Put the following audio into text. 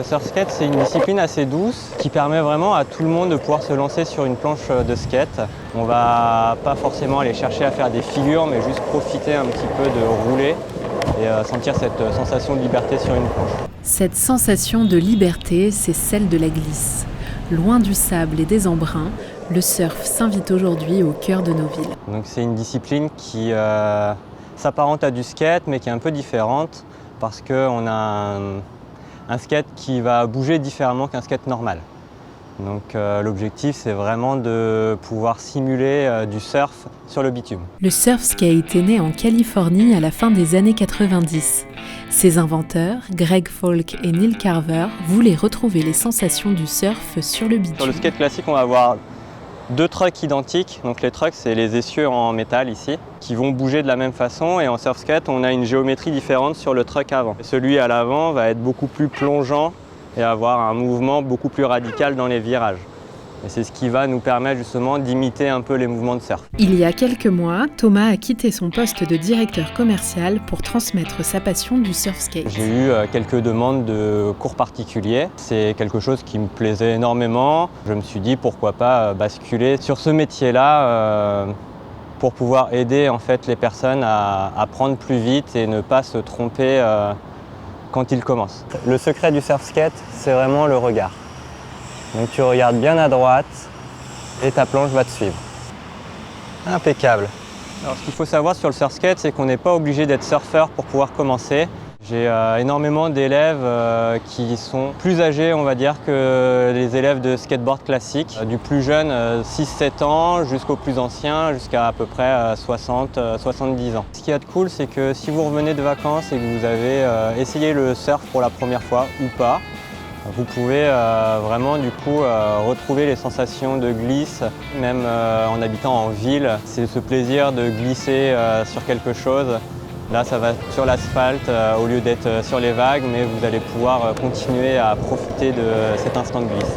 surf skate, c'est une discipline assez douce qui permet vraiment à tout le monde de pouvoir se lancer sur une planche de skate. On ne va pas forcément aller chercher à faire des figures, mais juste profiter un petit peu de rouler et sentir cette sensation de liberté sur une planche. Cette sensation de liberté, c'est celle de la glisse. Loin du sable et des embruns, le surf s'invite aujourd'hui au cœur de nos villes. Donc c'est une discipline qui s'apparente à du skate, mais qui est un peu différente parce qu'on a un skate qui va bouger différemment qu'un skate normal. Donc l'objectif, c'est vraiment de pouvoir simuler du surf sur le bitume. Le surf skate est né en Californie à la fin des années 90. Ses inventeurs, Greg Falk et Neil Carver, voulaient retrouver les sensations du surf sur le bitume. Sur le skate classique, on va avoir deux trucks identiques. Donc les trucks, c'est les essieux en métal ici, qui vont bouger de la même façon. Et en surf skate, on a une géométrie différente sur le truck avant. Celui à l'avant va être beaucoup plus plongeant et avoir un mouvement beaucoup plus radical dans les virages. Et c'est ce qui va nous permettre justement d'imiter un peu les mouvements de surf. Il y a quelques mois, Thomas a quitté son poste de directeur commercial pour transmettre sa passion du surf skate. J'ai eu quelques demandes de cours particuliers. C'est quelque chose qui me plaisait énormément. Je me suis dit pourquoi pas basculer sur ce métier-là pour pouvoir aider en fait les personnes à apprendre plus vite et ne pas se tromper quand ils commencent. Le secret du surf skate, c'est vraiment le regard. Donc tu regardes bien à droite et ta planche va te suivre. Impeccable. Alors ce qu'il faut savoir sur le surf skate, c'est qu'on n'est pas obligé d'être surfeur pour pouvoir commencer. J'ai énormément d'élèves qui sont plus âgés, on va dire, que les élèves de skateboard classique. Du plus jeune, 6-7 ans, jusqu'au plus ancien, jusqu'à à peu près 60-70 ans. Ce qu'il y a de cool, c'est que si vous revenez de vacances et que vous avez essayé le surf pour la première fois ou pas, vous pouvez vraiment du coup retrouver les sensations de glisse, même en habitant en ville. C'est ce plaisir de glisser sur quelque chose. Là, ça va sur l'asphalte au lieu d'être sur les vagues, mais vous allez pouvoir continuer à profiter de cet instant de glisse.